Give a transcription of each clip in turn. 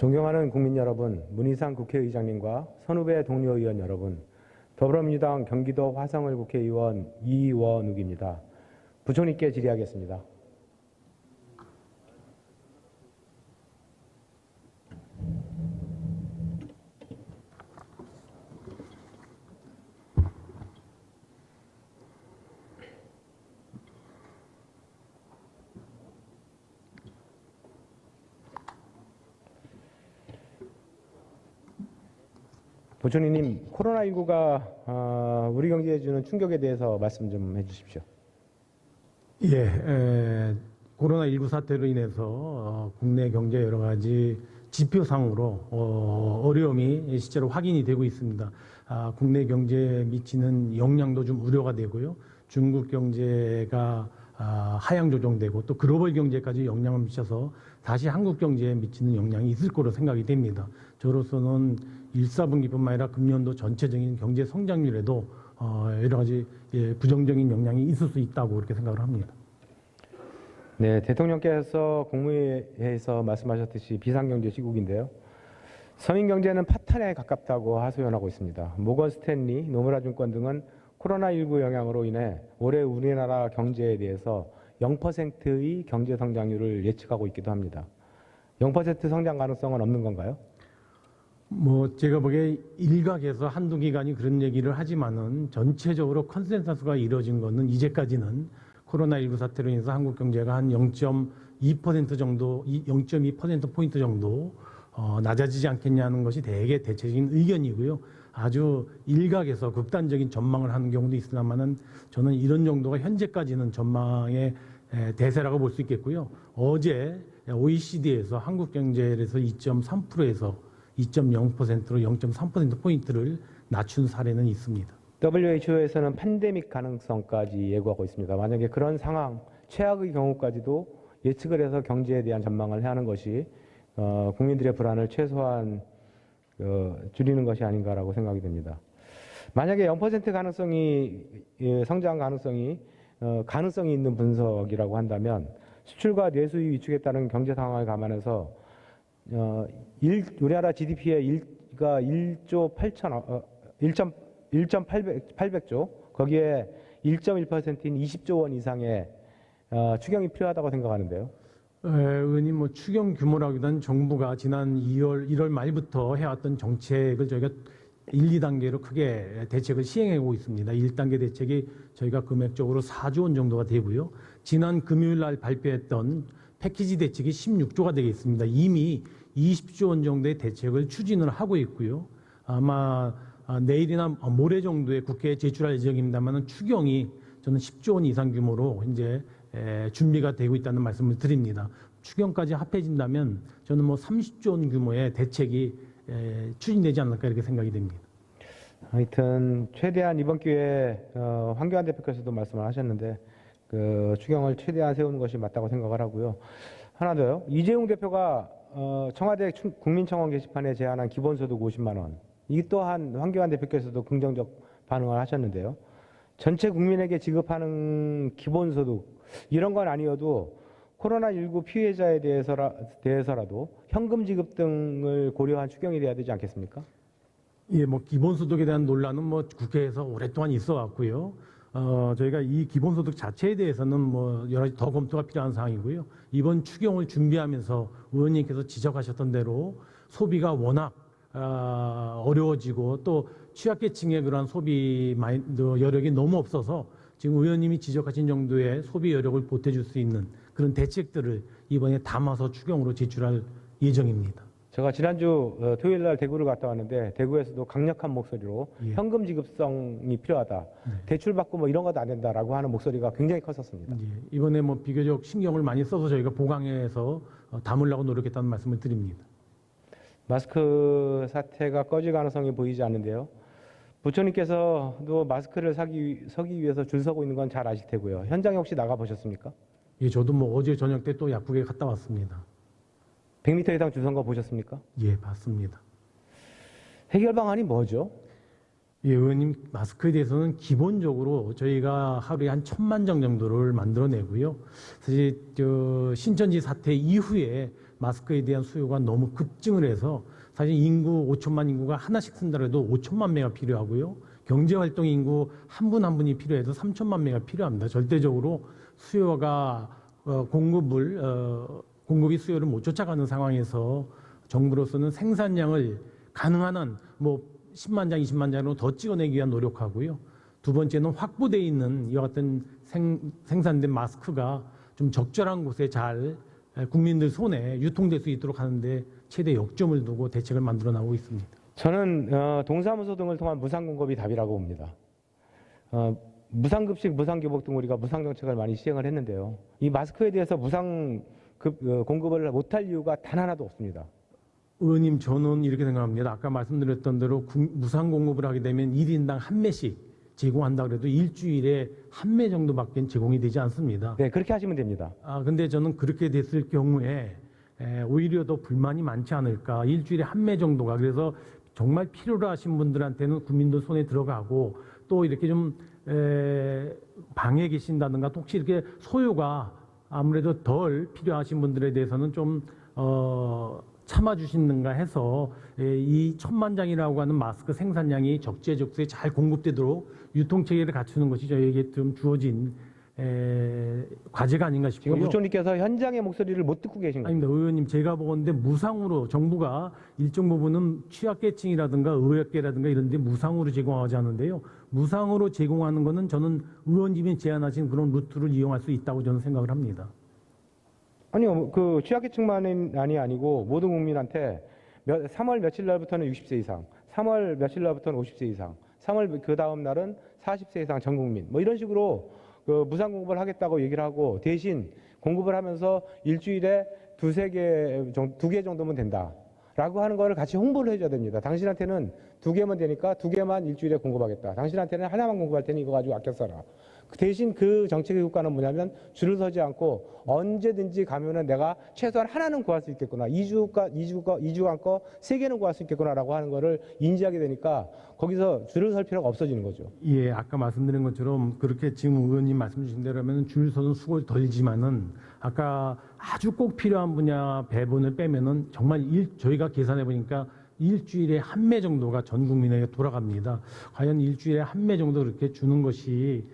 존경하는 국민 여러분, 문희상 국회의장님과 선후배 동료 의원 여러분, 더불어민주당 경기도 화성을 국회의원 이원욱입니다. 부총리께 질의하겠습니다. 부총리님, 코로나19가 우리 경제에 주는 충격에 대해서 말씀 좀 해주십시오. 예, 코로나19 사태로 인해서 국내 경제 여러 가지 지표상으로 어려움이 실제로 확인이 되고 있습니다. 국내 경제에 미치는 영향도 좀 우려가 되고요. 중국 경제가 하향 조정되고 또 글로벌 경제까지 영향을 미쳐서 다시 한국 경제에 미치는 영향이 있을 거로 생각이 됩니다. 저로서는 1사분기뿐만 아니라 금년도 전체적인 경제 성장률에도 여러 가지 부정적인 영향이 있을 수 있다고 그렇게 생각을 합니다. 네, 대통령께서 국무회의에서 말씀하셨듯이 비상경제 시국인데요. 서민 경제는 파탄에 가깝다고 하소연하고 있습니다. 모건 스탠리, 노무라증권 등은 코로나19 영향으로 인해 올해 우리나라 경제에 대해서 0%의 경제 성장률을 예측하고 있기도 합니다. 0% 성장 가능성은 없는 건가요? 제가 보기에 일각에서 한두 기관이 그런 얘기를 하지만은 전체적으로 컨센서스가 이루어진 거는 이제까지는 코로나19 사태로 인해서 한국 경제가 한 0.2% 정도, 0.2%포인트 정도 낮아지지 않겠냐는 것이 대개 대체적인 의견이고요. 아주 일각에서 극단적인 전망을 하는 경우도 있으나마는 저는 이런 정도가 현재까지는 전망의 대세라고 볼 수 있겠고요. 어제 OECD에서 한국 경제에 대해서 2.3%에서 2.0%로 0.3%포인트를 낮춘 사례는 있습니다. WHO에서는 팬데믹 가능성까지 예고하고 있습니다. 만약에 그런 상황, 최악의 경우까지도 예측을 해서 경제에 대한 전망을 해야 하는 것이 국민들의 불안을 최소한 줄이는 것이 아닌가라고 생각이 됩니다. 만약에 0% 가능성이 성장 가능성이 있는 분석이라고 한다면 수출과 내수의 위축에 따른 경제 상황을 감안해서 우리나라 GDP의 1.800조, 거기에 1.1%인 20조 원 이상의 추경이 필요하다고 생각하는데요. 의원님, 추경 규모라기보다는 정부가 지난 1월 말부터 해왔던 정책을 저희가 1, 2단계로 크게 대책을 시행하고 있습니다. 1단계 대책이 저희가 금액적으로 4조 원 정도가 되고요. 지난 금요일 날 발표했던 패키지 대책이 16조가 되겠습니다. 이미 20조 원 정도의 대책을 추진을 하고 있고요. 아마 내일이나 모레 정도에 국회에 제출할 예정입니다만 추경이 저는 10조 원 이상 규모로 이제 준비가 되고 있다는 말씀을 드립니다. 추경까지 합해진다면 저는 30조 원 규모의 대책이 추진되지 않을까 이렇게 생각이 됩니다. 하여튼 최대한 이번 기회에 황교안 대표께서도 말씀을 하셨는데 그 추경을 최대한 세우는 것이 맞다고 생각을 하고요. 하나 더요. 이재용 대표가 청와대 국민청원 게시판에 제안한 기본소득 50만 원. 이 또한 황교안 대표께서도 긍정적 반응을 하셨는데요. 전체 국민에게 지급하는 기본소득 이런 건 아니어도 코로나19 피해자에 대해서라도 현금 지급 등을 고려한 추경이 돼야 되지 않겠습니까? 예, 기본소득에 대한 논란은 국회에서 오랫동안 있어 왔고요. 저희가 이 기본소득 자체에 대해서는 여러 가지 더 검토가 필요한 사항이고요. 이번 추경을 준비하면서 의원님께서 지적하셨던 대로 소비가 워낙 어려워지고 또 취약계층의 그러한 소비 여력이 너무 없어서 지금 의원님이 지적하신 정도의 소비 여력을 보태줄 수 있는 그런 대책들을 이번에 담아서 추경으로 제출할 예정입니다. 제가 지난주 토요일 날 대구를 갔다 왔는데 대구에서도 강력한 목소리로 현금 지급성이 필요하다. 대출받고 이런 것도 안 된다라고 하는 목소리가 굉장히 컸었습니다. 이번에 비교적 신경을 많이 써서 저희가 보강해서 담으려고 노력했다는 말씀을 드립니다. 마스크 사태가 꺼질 가능성이 보이지 않는데요. 부처님께서도 마스크를 서기 위해서 줄 서고 있는 건 잘 아실 테고요. 현장에 혹시 나가보셨습니까? 예, 저도 어제 저녁 때 또 약국에 갔다 왔습니다. 100m 이상 줄 선 거 보셨습니까? 예, 봤습니다. 해결 방안이 뭐죠? 예, 의원님, 마스크에 대해서는 기본적으로 저희가 하루에 한 1,000만 장 정도를 만들어내고요. 사실 신천지 사태 이후에 마스크에 대한 수요가 너무 급증을 해서 사실 인구 5천만 인구가 하나씩 쓴다 해도 5천만 매가 필요하고요. 경제활동 인구 한 분 한 분이 필요해도 3천만 매가 필요합니다. 절대적으로 수요가 공급이 수요를 못 쫓아가는 상황에서 정부로서는 생산량을 가능한 한 10만 장, 20만 장으로 더 찍어내기 위한 노력하고요. 두 번째는 확보되어 있는 이와 같은 생산된 마스크가 좀 적절한 곳에 잘 국민들 손에 유통될 수 있도록 하는데 최대 역점을 두고 대책을 만들어 나오고 있습니다. 저는 동사무소 등을 통한 무상 공급이 답이라고 봅니다. 무상급식, 무상교복 등 우리가 무상정책을 많이 시행을 했는데요. 이 마스크에 대해서 무상 공급을 못할 이유가 단 하나도 없습니다. 의원님, 저는 이렇게 생각합니다. 아까 말씀드렸던 대로 무상 공급을 하게 되면 1인당 한 매씩 제공한다 그래도 일주일에 한 매 정도밖에 제공이 되지 않습니다. 네, 그렇게 하시면 됩니다. 근데 저는 그렇게 됐을 경우에 오히려 더 불만이 많지 않을까. 일주일에 한 매 정도가. 그래서 정말 필요로 하신 분들한테는 국민들 손에 들어가고 또 이렇게 좀 방에 계신다든가 또 혹시 이렇게 소요가 아무래도 덜 필요하신 분들에 대해서는 좀 참아주시는가 해서 이 1,000만 장이라고 하는 마스크 생산량이 적재적소에 잘 공급되도록 유통체계를 갖추는 것이 저희에게 좀 주어진 과제가 아닌가 싶고요. 지금 부총리께서 현장의 목소리를 못 듣고 계신 거예요. 아닙니다. 의원님, 제가 보건데 무상으로 정부가 일정 부분은 취약계층이라든가 의약계라든가 이런 데 무상으로 제공하지 않는데요. 무상으로 제공하는 것은 저는 의원님이 제안하신 그런 루트를 이용할 수 있다고 저는 생각을 합니다. 아니요, 그 취약계층만이 아니고 모든 국민한테 3월 며칠 날부터는 60세 이상, 3월 며칠 날부터는 50세 이상, 3월 그 다음 날은 40세 이상 전 국민, 이런 식으로 그 무상 공급을 하겠다고 얘기를 하고 대신 공급을 하면서 일주일에 두 개 정도면 된다라고 하는 거를 같이 홍보를 해줘야 됩니다. 당신한테는 2개면 되니까 2개만 일주일에 공급하겠다. 당신한테는 하나만 공급할 테니 이거 가지고 아껴 써라. 대신 그 정책의 효과는 뭐냐면 줄을 서지 않고 언제든지 가면은 내가 최소한 하나는 구할 수 있겠구나. 2주간 거 3개는 구할 수 있겠구나라고 하는 거를 인지하게 되니까 거기서 줄을 설 필요가 없어지는 거죠. 예, 아까 말씀드린 것처럼 그렇게 지금 의원님 말씀 주신 대로 하면 줄 서는 수고를 덜지만은 아까 아주 꼭 필요한 분야 배분을 빼면은 정말 저희가 계산해 보니까 일주일에 한 매 정도가 전 국민에게 돌아갑니다. 과연 일주일에 한 매 정도 그렇게 주는 것이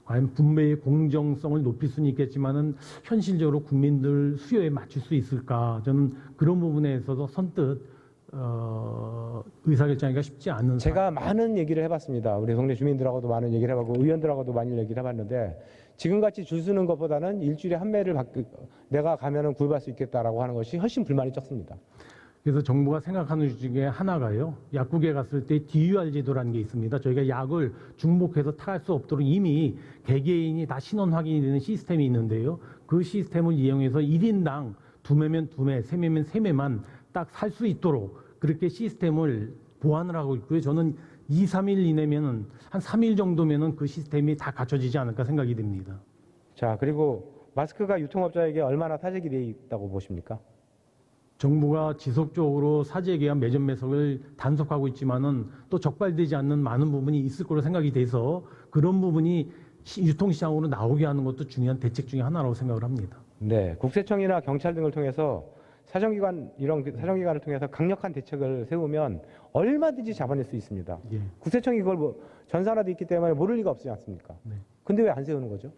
과연 분배의 공정성을 높일 수는 있겠지만은 현실적으로 국민들 수요에 맞출 수 있을까? 저는 그런 부분에 있어서 선뜻 의사결정하기가 쉽지 않은. 제가 많은 얘기를 해봤습니다. 우리 동네 주민들하고도 많은 얘기를 해봤고 의원들하고도 많이 얘기를 해봤는데 지금같이 줄 서는 것보다는 일주일에 한 매를 내가 가면은 구입할 수 있겠다라고 하는 것이 훨씬 불만이 적습니다. 그래서 정부가 생각하는 것 중에 하나가요. 약국에 갔을 때 DUR 제도라는 게 있습니다. 저희가 약을 중복해서 탈 수 없도록 이미 개개인이 다 신원 확인이 되는 시스템이 있는데요. 그 시스템을 이용해서 1인당 2매면 2매, 3매면 3매만 딱 살 수 있도록 그렇게 시스템을 보완을 하고 있고요. 저는 2, 3일 이내면은 한 3일 정도면은 그 시스템이 다 갖춰지지 않을까 생각이 됩니다. 자, 그리고 마스크가 유통업자에게 얼마나 타격이 되어 있다고 보십니까? 정부가 지속적으로 사재기한 매점 매석을 단속하고 있지만은 또 적발되지 않는 많은 부분이 있을 거로 생각이 돼서 그런 부분이 유통시장으로 나오게 하는 것도 중요한 대책 중에 하나라고 생각을 합니다. 네, 국세청이나 경찰 등을 통해서 이런 사정기관을 통해서 강력한 대책을 세우면 얼마든지 잡아낼 수 있습니다. 예. 국세청이 그걸 전산화돼 있기 때문에 모를 리가 없지 않습니까? 네. 근데 왜 안 세우는 거죠?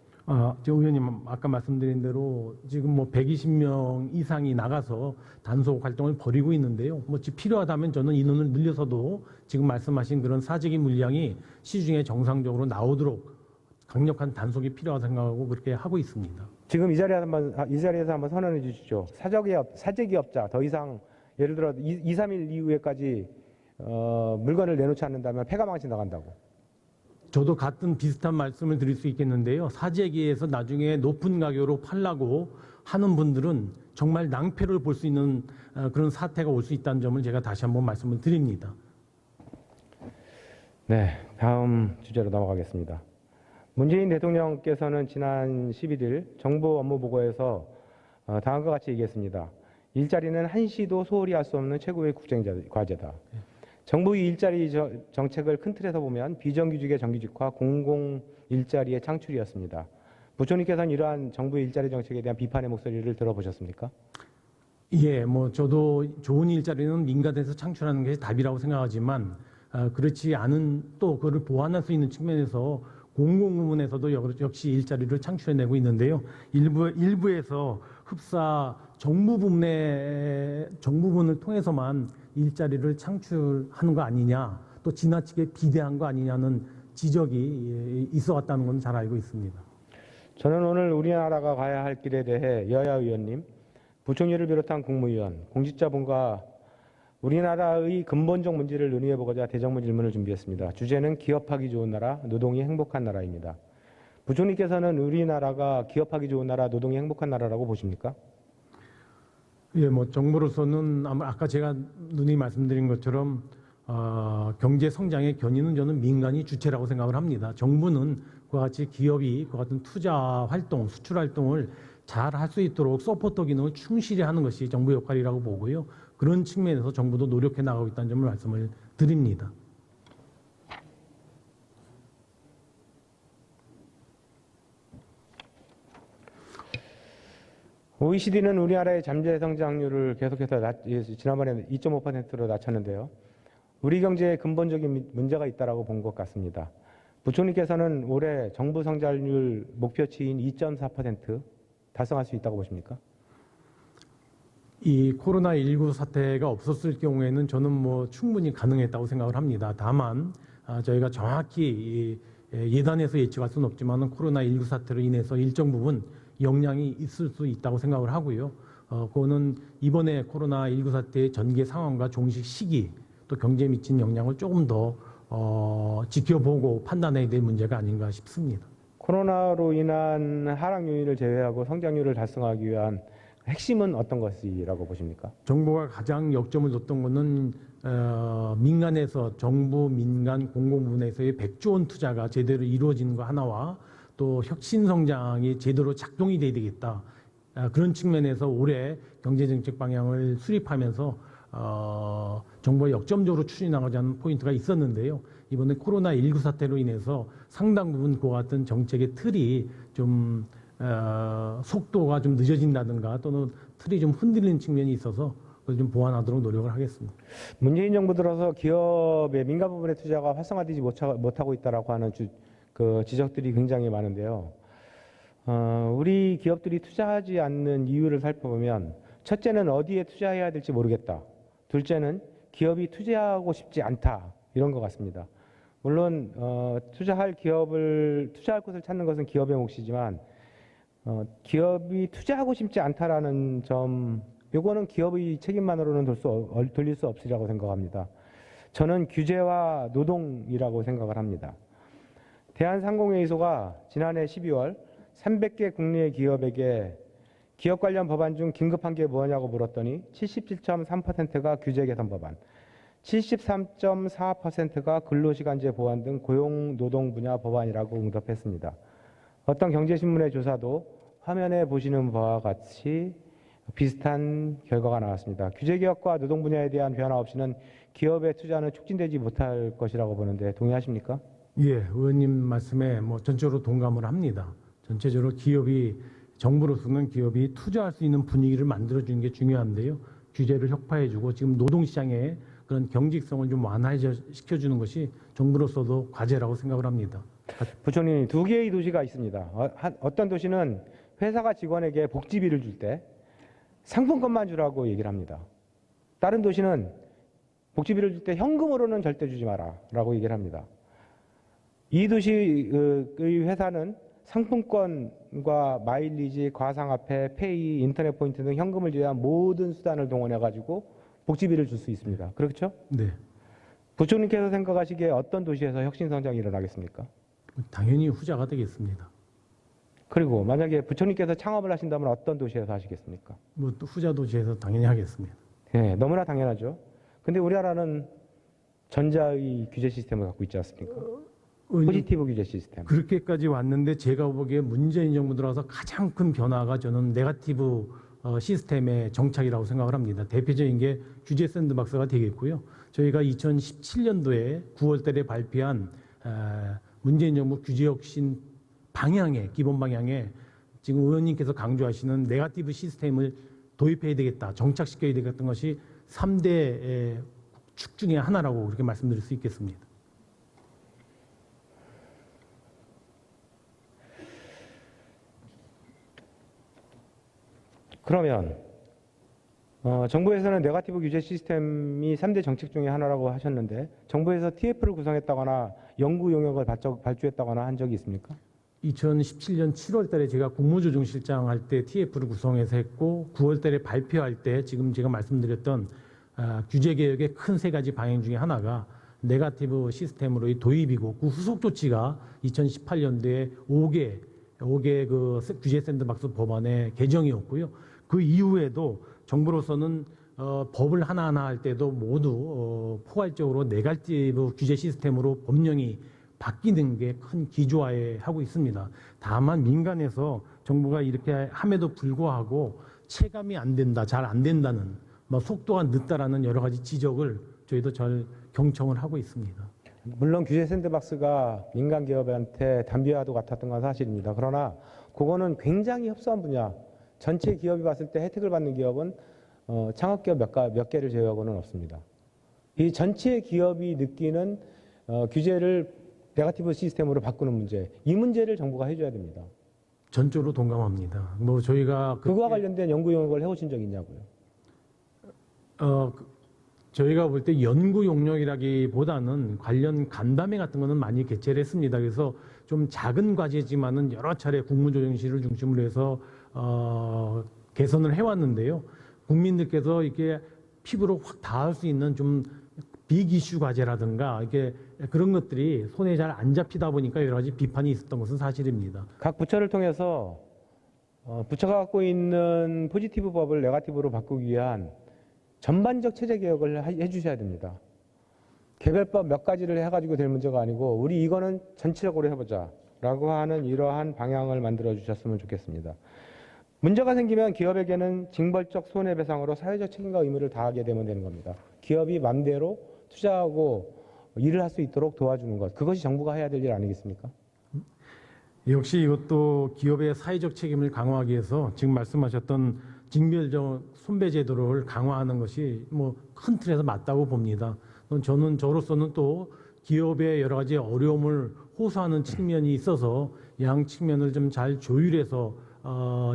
저 의원님 아까 말씀드린 대로 지금 120명 이상이 나가서 단속 활동을 벌이고 있는데요. 필요하다면 저는 인원을 늘려서도 지금 말씀하신 그런 사재기 물량이 시중에 정상적으로 나오도록 강력한 단속이 필요하다고 생각하고 그렇게 하고 있습니다. 지금 이 자리에서 한번 선언해 주시죠. 사재기업자 더 이상 예를 들어 2, 3일 이후에까지 물건을 내놓지 않는다면 폐가망신 나간다고. 저도 같은 비슷한 말씀을 드릴 수 있겠는데요. 사재기에서 나중에 높은 가격으로 팔라고 하는 분들은 정말 낭패를 볼 수 있는 그런 사태가 올 수 있다는 점을 제가 다시 한번 말씀을 드립니다. 네, 다음 주제로 넘어가겠습니다. 문재인 대통령께서는 지난 11일 정부 업무 보고에서 다음과 같이 얘기했습니다. 일자리는 한시도 소홀히 할 수 없는 최고의 국정 과제다. 정부 일자리 정책을 큰 틀에서 보면 비정규직의 정규직화, 공공 일자리의 창출이었습니다. 부총리께서는 이러한 정부 일자리 정책에 대한 비판의 목소리를 들어보셨습니까? 예, 뭐 저도 좋은 일자리는 민간에서 창출하는 게 답이라고 생각하지만 그렇지 않은 또 그걸 보완할 수 있는 측면에서 공공 부문에서도 역시 일자리를 창출해내고 있는데요. 일부에서 흡사 정부 부문을 통해서만 일자리를 창출하는 거 아니냐, 또 지나치게 비대한 거 아니냐는 지적이 있어 왔다는 건 잘 알고 있습니다. 저는 오늘 우리나라가 가야 할 길에 대해 여야 의원님, 부총리를 비롯한 국무위원, 공직자분과 우리나라의 근본적 문제를 논의해보고자 대정부 질문을 준비했습니다. 주제는 기업하기 좋은 나라, 노동이 행복한 나라입니다. 부총리께서는 우리나라가 기업하기 좋은 나라, 노동이 행복한 나라라고 보십니까? 예, 뭐 정부로서는 아까 제가 누님 말씀드린 것처럼 경제 성장의 견인은 저는 민간이 주체라고 생각을 합니다. 정부는 그와 같이 기업이 그 같은 투자 활동, 수출 활동을 잘 할 수 있도록 서포터 기능을 충실히 하는 것이 정부 역할이라고 보고요. 그런 측면에서 정부도 노력해 나가고 있다는 점을 말씀을 드립니다. OECD는 우리나라의 잠재 성장률을 계속해서 지난번에 2.5%로 낮췄는데요. 우리 경제에 근본적인 문제가 있다고 본 것 같습니다. 부총리께서는 올해 정부 성장률 목표치인 2.4% 달성할 수 있다고 보십니까? 이 코로나19 사태가 없었을 경우에는 저는 뭐 충분히 가능했다고 생각을 합니다. 다만 저희가 정확히 예단해서 예측할 수는 없지만 코로나19 사태로 인해서 일정 부분 영향이 있을 수 있다고 생각을 하고요. 그거는 이번에 코로나19 사태의 전개 상황과 종식 시기 또 경제에 미친 영향을 조금 더 지켜보고 판단해야 될 문제가 아닌가 싶습니다. 코로나로 인한 하락 요인을 제외하고 성장률을 달성하기 위한 핵심은 어떤 것이라고 보십니까? 정부가 가장 역점을 뒀던 것은 민간에서 정부, 민간, 공공부문에서의 100조 원 투자가 제대로 이루어지는 거 하나와 또 혁신성장이 제대로 작동이 돼야 되겠다. 그런 측면에서 올해 경제정책 방향을 수립하면서 정부가 역점적으로 추진하고자 하는 포인트가 있었는데요. 이번에 코로나19 사태로 인해서 상당 부분 그와 같은 정책의 틀이 좀 속도가 좀 늦어진다든가 또는 틀이 좀 흔들리는 측면이 있어서 그걸 좀 보완하도록 노력을 하겠습니다. 문재인 정부 들어서 기업의 민간 부분의 투자가 활성화되지 못하고 있다라고 하는 지적들이 굉장히 많은데요. 우리 기업들이 투자하지 않는 이유를 살펴보면 첫째는 어디에 투자해야 될지 모르겠다. 둘째는 기업이 투자하고 싶지 않다. 이런 것 같습니다. 물론 투자할 곳을 찾는 것은 기업의 몫이지만 기업이 투자하고 싶지 않다라는 점, 요거는 기업의 책임만으로는 돌릴 수 없으리라고 생각합니다. 저는 규제와 노동이라고 생각을 합니다. 대한상공회의소가 지난해 12월 300개 국내 기업에게 기업 관련 법안 중 긴급한 게 뭐냐고 물었더니 77.3%가 규제 개선 법안, 73.4%가 근로시간제 보완 등 고용 노동 분야 법안이라고 응답했습니다. 어떤 경제신문의 조사도 화면에 보시는 바와 같이 비슷한 결과가 나왔습니다. 규제개혁과 노동 분야에 대한 변화 없이는 기업의 투자는 촉진되지 못할 것이라고 보는데 동의하십니까? 예, 의원님 말씀에 뭐 전적으로 동감을 합니다. 전체적으로 정부로서는 기업이 투자할 수 있는 분위기를 만들어주는 게 중요한데요. 규제를 혁파해주고 지금 노동시장에 그런 경직성을 좀 완화시켜주는 것이 정부로서도 과제라고 생각을 합니다. 부총리, 두 개의 도시가 있습니다. 어떤 도시는 회사가 직원에게 복지비를 줄 때 상품권만 주라고 얘기를 합니다. 다른 도시는 복지비를 줄 때 현금으로는 절대 주지 마라 라고 얘기를 합니다. 이 도시의 회사는 상품권과 마일리지, 과상화폐, 페이, 인터넷 포인트 등 현금을 제외한 모든 수단을 동원해가지고 복지비를 줄 수 있습니다. 그렇죠? 네. 부총리께서 생각하시기에 어떤 도시에서 혁신성장이 일어나겠습니까? 당연히 후자가 되겠습니다. 그리고 만약에 부총리께서 창업을 하신다면 어떤 도시에서 하시겠습니까? 뭐 또 후자 도시에서 당연히 하겠습니다. 네, 너무나 당연하죠. 근데 우리나라는 전자의 규제 시스템을 갖고 있지 않습니까? 포지티브 규제 시스템. 그렇게까지 왔는데 제가 보기에 문재인 정부 들어서 가장 큰 변화가 저는 네거티브 시스템의 정착이라고 생각을 합니다. 대표적인 게 규제 샌드박스가 되겠고요. 저희가 2017년도에 9월 달에 발표한 문재인 정부 규제혁신 방향에, 기본 방향에 지금 의원님께서 강조하시는 네거티브 시스템을 도입해야 되겠다, 정착시켜야 되겠다는 것이 3대 축 중에 하나라고 그렇게 말씀드릴 수 있겠습니다. 그러면 정부에서는 네거티브 규제 시스템이 3대 정책 중에 하나라고 하셨는데 정부에서 TF를 구성했다거나 연구 용역을 발주했다거나 한 적이 있습니까? 2017년 7월 달에 제가 국무조정실장 할 때 TF를 구성해서 했고 9월 달에 발표할 때 지금 제가 말씀드렸던 규제개혁의 큰 세 가지 방향 중에 하나가 네거티브 시스템으로의 도입이고 그 후속 조치가 2018년도에 5개 그 규제 샌드박스 법안의 개정이었고요. 그 이후에도 정부로서는 법을 하나하나 할 때도 모두 포괄적으로 네거티브 규제 시스템으로 법령이 바뀌는 게 큰 기조화에 하고 있습니다. 다만 민간에서 정부가 이렇게 함에도 불구하고 체감이 안 된다, 잘 안 된다는, 속도가 늦다라는 여러 가지 지적을 저희도 잘 경청을 하고 있습니다. 물론 규제 샌드박스가 민간 기업한테 담비와도 같았던 건 사실입니다. 그러나 그거는 굉장히 협소한 분야. 전체 기업이 봤을 때 혜택을 받는 기업은 창업기업 몇 개를 제외하고는 없습니다. 이 전체 기업이 느끼는 규제를 네거티브 시스템으로 바꾸는 문제, 이 문제를 정부가 해줘야 됩니다. 전적으로 동감합니다. 저희가 그거와 관련된 연구 용역을 해오신 적이 있냐고요? 저희가 볼 때 연구 용역이라기보다는 관련 간담회 같은 거는 많이 개최를 했습니다. 그래서 좀 작은 과제지만은 여러 차례 국무조정실을 중심으로 해서 개선을 해왔는데요. 국민들께서 이렇게 피부로 확 닿을 수 있는 좀 빅이슈 과제라든가 이렇게 그런 것들이 손에 잘 안 잡히다 보니까 여러 가지 비판이 있었던 것은 사실입니다. 각 부처를 통해서 부처가 갖고 있는 포지티브 법을 네거티브로 바꾸기 위한 전반적 체제 개혁을 해주셔야 됩니다. 개별법 몇 가지를 해가지고 될 문제가 아니고 우리 이거는 전체적으로 해보자 라고 하는 이러한 방향을 만들어 주셨으면 좋겠습니다. 문제가 생기면 기업에게는 징벌적 손해배상으로 사회적 책임과 의무를 다하게 되면 되는 겁니다. 기업이 맘대로 투자하고 일을 할 수 있도록 도와주는 것, 그것이 정부가 해야 될 일 아니겠습니까? 역시 이것도 기업의 사회적 책임을 강화하기 위해서 지금 말씀하셨던 징벌적 손배 제도를 강화하는 것이 큰 틀에서 맞다고 봅니다. 저로서는 또 기업의 여러 가지 어려움을 호소하는 측면이 있어서 양 측면을 좀 잘 조율해서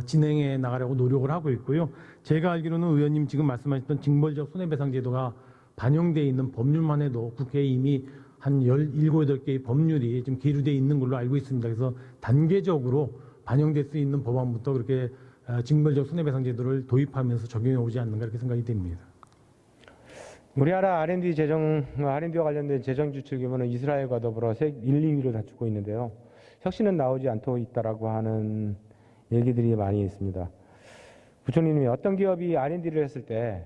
진행해 나가려고 노력을 하고 있고요. 제가 알기로는 의원님 지금 말씀하셨던 징벌적 손해배상 제도가 반영되어 있는 법률만 해도 국회에 이미 한 17, 8개의 법률이 좀 계류되어 있는 걸로 알고 있습니다. 그래서 단계적으로 반영될 수 있는 법안부터 그렇게 징벌적 손해배상 제도를 도입하면서 적용해 오지 않는가 이렇게 생각이 됩니다. 우리나라 R&D와 관련된 재정 지출 규모는 이스라엘과 더불어 1, 2위를 다투고 있는데요. 혁신은 나오지 않고 있다라고 하는 얘기들이 많이 있습니다. 부총리님이 어떤 기업이 R&D를 했을 때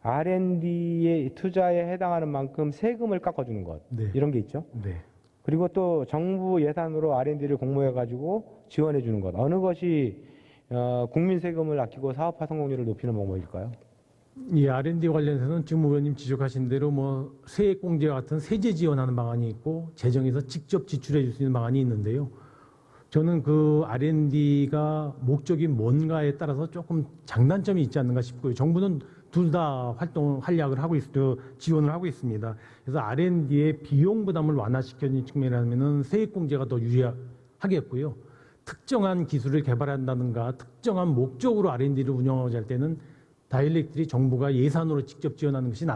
R&D의 투자에 해당하는 만큼 세금을 깎아주는 것, 네. 이런 게 있죠. 네. 그리고 또 정부 예산으로 R&D를 공모해가지고 지원해주는 것, 어느 것이 국민 세금을 아끼고 사업화 성공률을 높이는 방법일까요? 이 R&D 관련해서는 지금 의원님 지적하신 대로 세액공제와 같은 세제 지원하는 방안이 있고 재정에서 직접 지출해 줄 수 있는 방안이 있는데요. 저는 그 R&D가 목적이 뭔가에 따라서 조금 장단점이 있지 않는가 싶고요. 정부는 둘 다 활약을 하고 지원을 하고 있습니다. 그래서 R&D의 비용 부담을 완화시키는 측면이라면은 세액공제가 더 유리하겠고요. 특정한 기술을 개발한다든가 특정한 목적으로 R&D를 운영하고자 할 때는 다이렉트리 정부가 예산으로 직접 지원하는 것이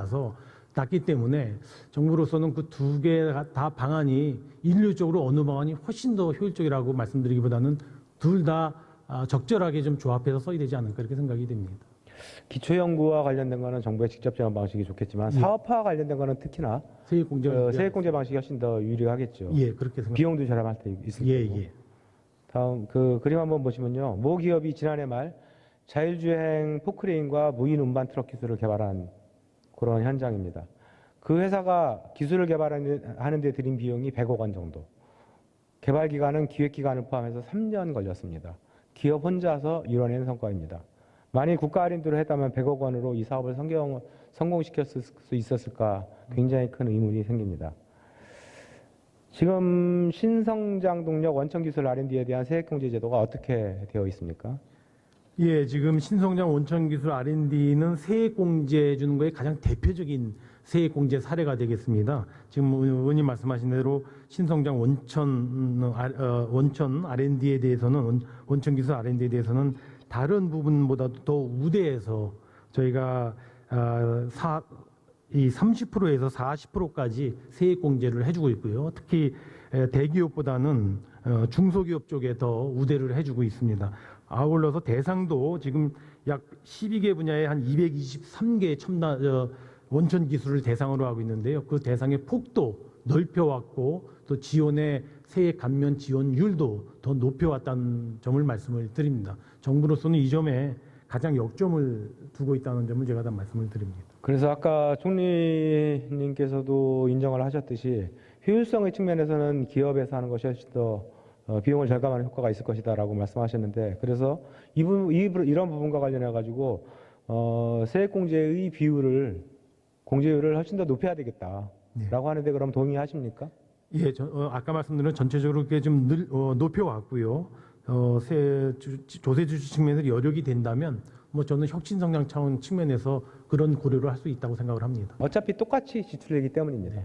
낫기 때문에 정부로서는 그 두 개 다 방안이 일률적으로 어느 방안이 훨씬 더 효율적이라고 말씀드리기보다는 둘 다 적절하게 좀 조합해서 써야 되지 않을까 이렇게 생각이 됩니다. 기초연구와 관련된 거는 정부의 직접 지원 방식이 좋겠지만 사업화와 관련된 거는 특히나 세액공제 방식이 훨씬 더 유리하겠죠. 예, 그렇게 생각합니다. 비용도 저렴할 때 있을 거고. 예. 다음 그 그림 한번 보시면요. 모 기업이 지난해 말 자율주행 포크레인과 무인 운반 트럭 기술을 개발한 그런 현장입니다. 그 회사가 기술을 개발하는 데 들인 비용이 100억 원 정도. 개발 기간은 기획 기간을 포함해서 3년 걸렸습니다. 기업 혼자서 이뤄낸 성과입니다. 만일 국가 R&D로 했다면 100억 원으로 이 사업을 성공시켰을 수 있었을까 굉장히 큰 의문이 생깁니다. 지금 신성장 동력 원천기술 R&D에 대한 세액공제 제도가 어떻게 되어 있습니까? 예, 지금 신성장 원천기술 R&D는 세액공제 주는 거에 가장 대표적인 세액공제 사례가 되겠습니다. 지금 의원님 말씀하신 대로 신성장 원천 R&D에 대해서는 원천기술 R&D에 대해서는 다른 부분보다도 더 우대해서 저희가 이 30%에서 40%까지 세액공제를 해주고 있고요. 특히 대기업보다는 중소기업 쪽에 더 우대를 해주고 있습니다. 아울러서 대상도 지금 약 12개 분야에 한 223개 첨단 원천 기술을 대상으로 하고 있는데요. 그 대상의 폭도 넓혀왔고 또 지원의 세액 감면 지원율도 더 높여왔다는 점을 말씀을 드립니다. 정부로서는 이 점에 가장 역점을 두고 있다는 점을 제가 다 말씀을 드립니다. 그래서 아까 총리님께서도 인정을 하셨듯이 효율성의 측면에서는 기업에서 하는 것이 훨씬 더 비용을 절감하는 효과가 있을 것이다라고 말씀하셨는데, 그래서 이런 부분과 관련해 가지고 세액공제의 공제율을 훨씬 더 높여야 되겠다라고 하는데, 그럼 동의하십니까? 예, 아까 말씀드린 전체적으로 꽤 좀 높여왔고요. 조세주주 측면에서 여력이 된다면 뭐 저는 혁신성장 차원 측면에서 그런 고려를 할 수 있다고 생각을 합니다. 어차피 똑같이 지출되기 때문입니다.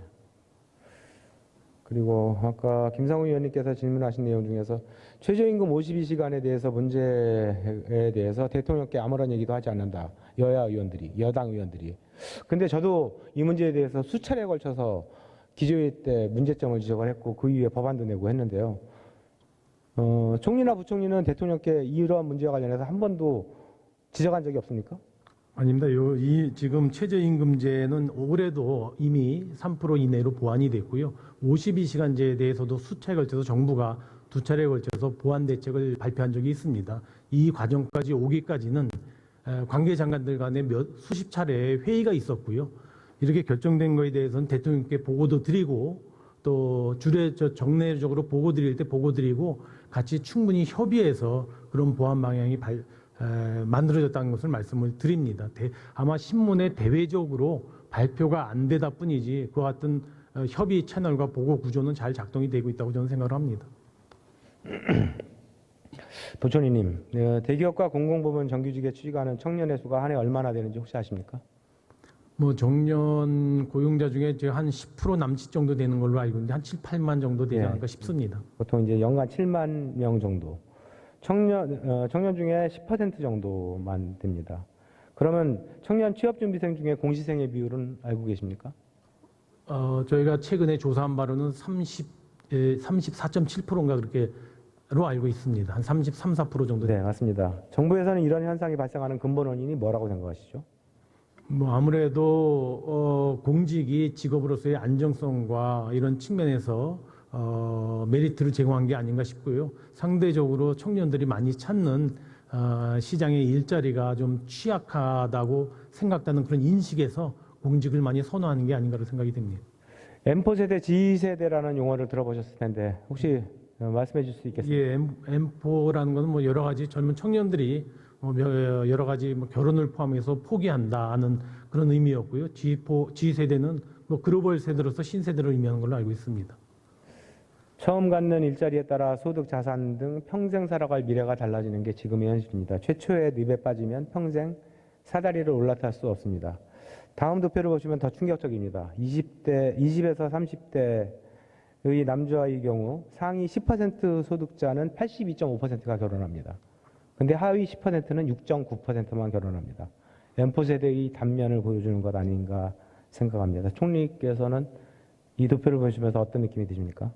그리고 아까 김상우 의원님께서 질문하신 내용 중에서 최저임금 52시간에 대해서 문제에 대해서 대통령께 아무런 얘기도 하지 않는다. 여당 의원들이. 근데 저도 이 문제에 대해서 수차례에 걸쳐서 기조회 때 문제점을 지적을 했고 그 이후에 법안도 내고 했는데요. 총리나 부총리는 대통령께 이러한 문제와 관련해서 한 번도 지적한 적이 없습니까? 아닙니다. 지금 최저임금제는 올해도 이미 3% 이내로 보완이 됐고요. 52시간제에 대해서도 수차에 걸쳐서 정부가 두 차례에 걸쳐서 보완 대책을 발표한 적이 있습니다. 이 과정까지 오기까지는 관계장관들 간에 수십 차례의 회의가 있었고요. 이렇게 결정된 거에 대해서는 대통령께 보고도 드리고 또 정례적으로 보고 드릴 때 보고 드리고 같이 충분히 협의해서 그런 보완 방향이 만들어졌다는 것을 말씀을 드립니다. 아마 신문에 대외적으로 발표가 안 되다 뿐이지 그와 같은 협의 채널과 보고 구조는 잘 작동이 되고 있다고 저는 생각을 합니다. 부총리님, 대기업과 공공부문 정규직에 취직하는 청년의 수가 한 해 얼마나 되는지 혹시 아십니까? 뭐 정년 고용자 중에 한 10% 남짓 정도 되는 걸로 알고 있는데 한 7, 8만 정도 되지 않을까 싶습니다. 보통 이제 연간 7만 명 정도. 청년 중에 10% 정도만 됩니다. 그러면 청년 취업준비생 중에 공시생의 비율은 알고 계십니까? 저희가 최근에 조사한 바로는 34.7%인가 그렇게로 알고 있습니다. 한 33, 4% 정도. 네, 맞습니다. 정부에서는 이런 현상이 발생하는 근본 원인이 뭐라고 생각하시죠? 뭐 아무래도 공직이 직업으로서의 안정성과 이런 측면에서 메리트를 제공한 게 아닌가 싶고요. 상대적으로 청년들이 많이 찾는 시장의 일자리가 좀 취약하다고 생각되는 그런 인식에서 공직을 많이 선호하는 게 아닌가로 생각이 됩니다. M4세대, G세대라는 용어를 들어보셨을 텐데 혹시 말씀해 줄 수 있겠습니까? 예, M4라는 것은 뭐 여러 가지 젊은 청년들이 여러 가지 결혼을 포함해서 포기한다는 그런 의미였고요. G세대는 뭐 글로벌 세대로서 신세대를 의미하는 걸로 알고 있습니다. 처음 갖는 일자리에 따라 소득, 자산 등 평생 살아갈 미래가 달라지는 게 지금의 현실입니다. 최초의 늪에 빠지면 평생 사다리를 올라탈 수 없습니다. 다음 도표를 보시면 더 충격적입니다. 20에서 30대의 남자의 경우 상위 10% 소득자는 82.5%가 결혼합니다. 근데 하위 10%는 6.9%만 결혼합니다. M4세대의 단면을 보여주는 것 아닌가 생각합니다. 총리께서는 이 도표를 보시면서 어떤 느낌이 드십니까?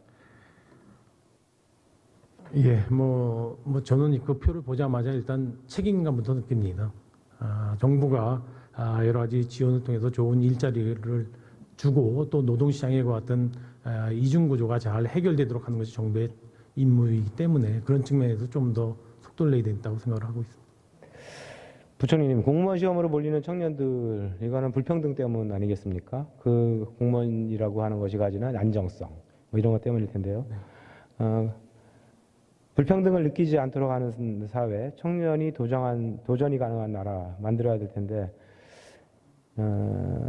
예, 저는 그 표를 보자마자 일단 책임감부터 느낍니다. 정부가 여러 가지 지원을 통해서 좋은 일자리를 주고 또 노동시장과 같은 이중구조가 잘 해결되도록 하는 것이 정부의 임무이기 때문에 그런 측면에서 좀 더 속도를 내야 된다고 생각을 하고 있습니다. 부총리님, 공무원 시험으로 몰리는 청년들, 이거는 불평등 때문 아니겠습니까? 그 공무원이라고 하는 것이 가지는 안정성, 이런 것 때문일 텐데요. 네. 불평등을 느끼지 않도록 하는 사회, 청년이 도전이 가능한 나라 만들어야 될 텐데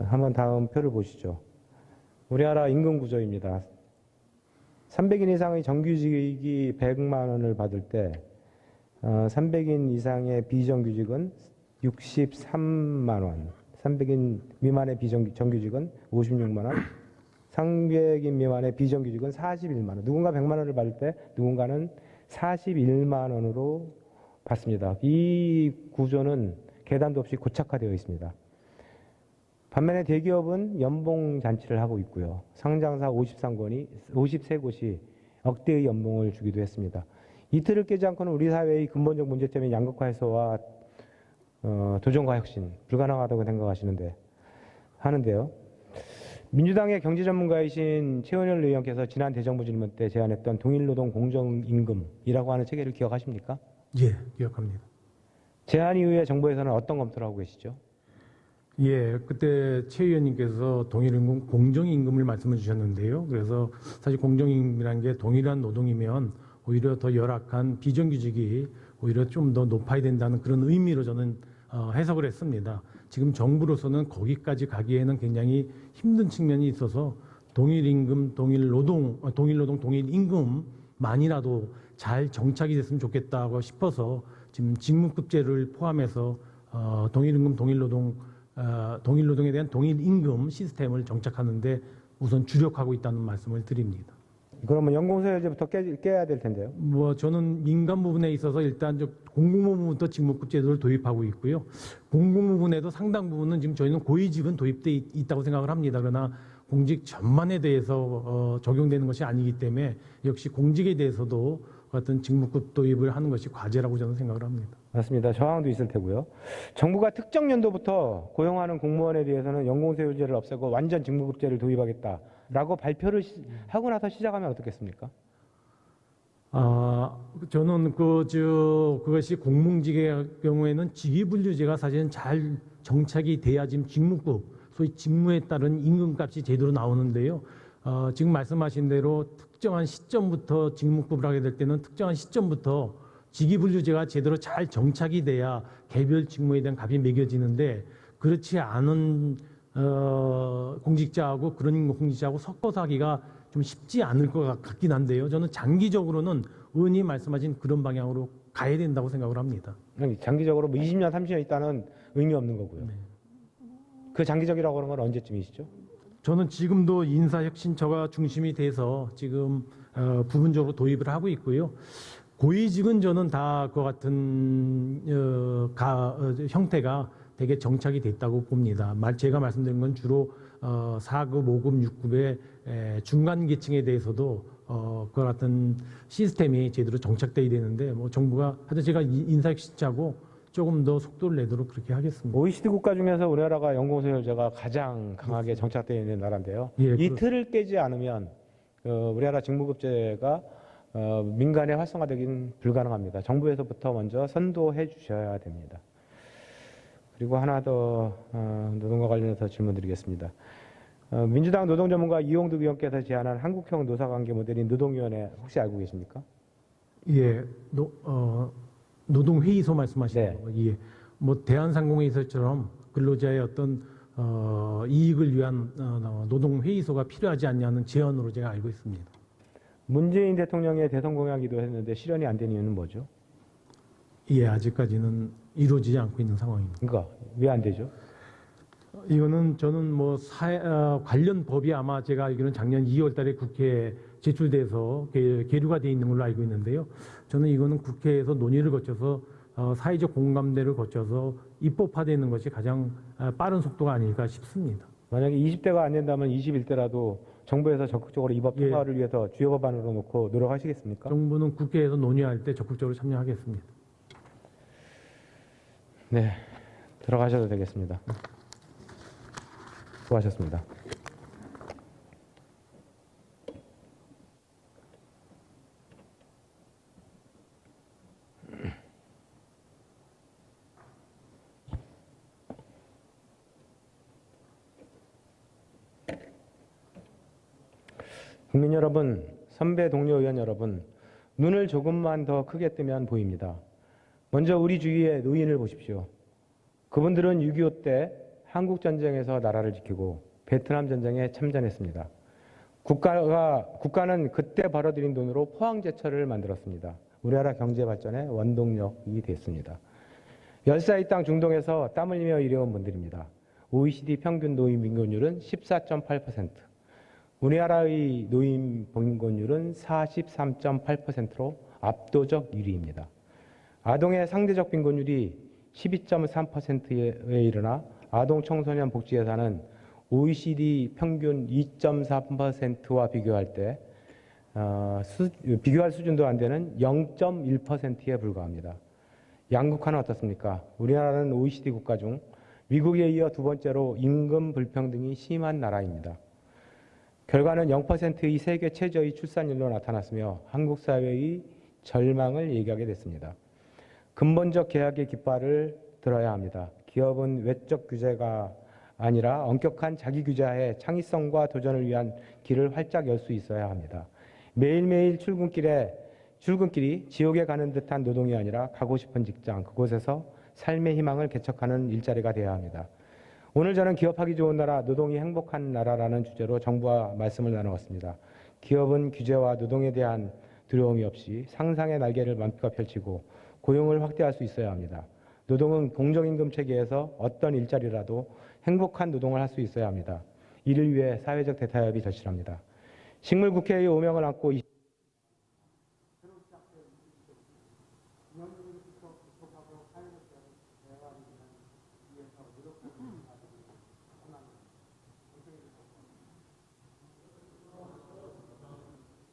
한번 다음 표를 보시죠. 우리나라 임금 구조입니다. 300인 이상의 정규직이 100만 원을 받을 때 300인 이상의 비정규직은 63만 원, 300인 미만의 비정규직은 56만 원, 300인 미만의 비정규직은 41만 원. 누군가 100만 원을 받을 때 누군가는 41만 원으로 받습니다. 이 구조는 계단도 없이 고착화되어 있습니다. 반면에 대기업은 연봉 잔치를 하고 있고요. 상장사 53곳이 억대의 연봉을 주기도 했습니다. 이 틀을 깨지 않고는 우리 사회의 근본적 문제점인 양극화 해소와 도전과 혁신 불가능하다고 하는데요. 민주당의 경제 전문가이신 최원열 의원께서 지난 대정부 질문 때 제안했던 동일노동 공정임금이라고 하는 체계를 기억하십니까? 예, 기억합니다. 제안 이후에 정부에서는 어떤 검토를 하고 계시죠? 예, 그때 최 의원님께서 동일임금, 공정임금을 말씀해 주셨는데요. 그래서 사실 공정임금이라는 게 동일한 노동이면 오히려 더 열악한 비정규직이 오히려 좀 더 높아야 된다는 그런 의미로 저는 해석을 했습니다. 지금 정부로서는 거기까지 가기에는 굉장히 힘든 측면이 있어서 동일임금, 동일임금만이라도 잘 정착이 됐으면 좋겠다고 싶어서 지금 직무급제를 포함해서 동일임금, 동일노동에 대한 동일임금 시스템을 정착하는데 우선 주력하고 있다는 말씀을 드립니다. 그러면 연공서열제부터 깨야 될 텐데요. 뭐 저는 민간 부분에 있어서 일단 공공부문부터 직무급제도를 도입하고 있고요. 공공부문에도 상당 부분은 지금 저희는 고위직은 도입돼 있다고 생각을 합니다. 그러나 공직 전반에 대해서 적용되는 것이 아니기 때문에 역시 공직에 대해서도 같은 직무급 도입을 하는 것이 과제라고 저는 생각을 합니다. 맞습니다. 저항도 있을 테고요. 정부가 특정 연도부터 고용하는 공무원에 대해서는 연공서열제를 없애고 완전 직무급제를 도입하겠다라고 발표를 하고 나서 시작하면 어떻겠습니까? 저는 그것이 공무직의 경우에는 직위분류제가 사실은 잘 정착이 돼야 지금 직무급, 소위 직무에 따른 임금값이 제대로 나오는데요. 지금 말씀하신 대로 특정한 시점부터 직무급을 하게 될 때는 특정한 시점부터 직위분류제가 제대로 잘 정착이 돼야 개별 직무에 대한 값이 매겨지는데 그렇지 않은 공직자하고 그런 공직자하고 섞어서 하기가 좀 쉽지 않을 것 같긴 한데요. 저는 장기적으로는 의원님 말씀하신 그런 방향으로 가야 된다고 생각을 합니다. 장기적으로 뭐 20년, 30년 있다는 의미 없는 거고요. 네. 그 장기적이라고 하는 건 언제쯤이시죠? 저는 지금도 인사혁신처가 중심이 돼서 지금 부분적으로 도입을 하고 있고요. 고위직은 저는 다 그 같은 형태가 되게 정착이 됐다고 봅니다. 제가 말씀드린 건 주로 4급, 5급, 6급의 중간 계층에 대해서도 그 같은 시스템이 제대로 정착돼야 되는데 뭐 정부가 하여튼 제가 인사혁신처고 조금 더 속도를 내도록 그렇게 하겠습니다. OECD 국가 중에서 우리나라가 연공서열제가 가장 강하게 정착되어 있는 나라인데요. 예, 이 틀을 깨지 않으면 우리나라 직무급제가 민간에 활성화되긴 불가능합니다. 정부에서부터 먼저 선도해 주셔야 됩니다. 그리고 하나 더 노동과 관련해서 질문드리겠습니다. 민주당 노동전문가 이용득 의원께서 제안한 한국형 노사관계 모델인 노동위원회 혹시 알고 계십니까? 예, 노동회의소 말씀하시는 네. 거. 예. 뭐 대한상공회의소처럼 근로자의 어떤 이익을 위한 노동회의소가 필요하지 않냐는 제안으로 제가 알고 있습니다. 문재인 대통령의 대선 공약이기도 했는데 실현이 안 된 이유는 뭐죠? 예, 아직까지는 이루어지지 않고 있는 상황입니다. 그러니까 왜 안 되죠? 이거는 저는 뭐 관련 법이 아마 제가 알기로는 작년 2월 달에 국회에 제출돼서 계류가 돼 있는 걸로 알고 있는데요. 저는 이거는 국회에서 논의를 거쳐서 사회적 공감대를 거쳐서 입법화되는 것이 가장 빠른 속도가 아닐까 싶습니다. 만약에 20대가 안 된다면 21대라도 정부에서 적극적으로 입법 통과를 위해서 주요 법안으로 놓고 노력하시겠습니까? 정부는 국회에서 논의할 때 적극적으로 참여하겠습니다. 네, 들어가셔도 되겠습니다. 수고하셨습니다. 국민 여러분, 선배 동료 의원 여러분, 눈을 조금만 더 크게 뜨면 보입니다. 먼저 우리 주위의 노인을 보십시오. 그분들은 6.25 때 한국 전쟁에서 나라를 지키고 베트남 전쟁에 참전했습니다. 국가는 그때 벌어들인 돈으로 포항제철을 만들었습니다. 우리나라 경제 발전의 원동력이 됐습니다. 열사의 땅 중동에서 땀 흘리며 일해온 분들입니다. OECD 평균 노인 빈곤율은 14.8%, 우리나라의 노인 빈곤율은 43.8%로 압도적 1위입니다. 아동의 상대적 빈곤율이 12.3%에 이르나 아동 청소년 복지 예산은 OECD 평균 2.3%와 비교할 때 비교할 수준도 안 되는 0.1%에 불과합니다. 양극화는 어떻습니까? 우리나라는 OECD 국가 중 미국에 이어 두 번째로 임금 불평등이 심한 나라입니다. 결과는 0%의 세계 최저의 출산율로 나타났으며 한국 사회의 절망을 얘기하게 됐습니다. 근본적 개혁의 깃발을 들어야 합니다. 기업은 외적 규제가 아니라 엄격한 자기 규제하에 창의성과 도전을 위한 길을 활짝 열 수 있어야 합니다. 매일매일 출근길이 지옥에 가는 듯한 노동이 아니라 가고 싶은 직장, 그곳에서 삶의 희망을 개척하는 일자리가 되어야 합니다. 오늘 저는 기업하기 좋은 나라, 노동이 행복한 나라라는 주제로 정부와 말씀을 나누었습니다. 기업은 규제와 노동에 대한 두려움이 없이 상상의 날개를 마음껏 펼치고 고용을 확대할 수 있어야 합니다. 노동은 공정임금 체계에서 어떤 일자리라도 행복한 노동을 할 수 있어야 합니다. 이를 위해 사회적 대타협이 절실합니다. 식물국회의 오명을 안고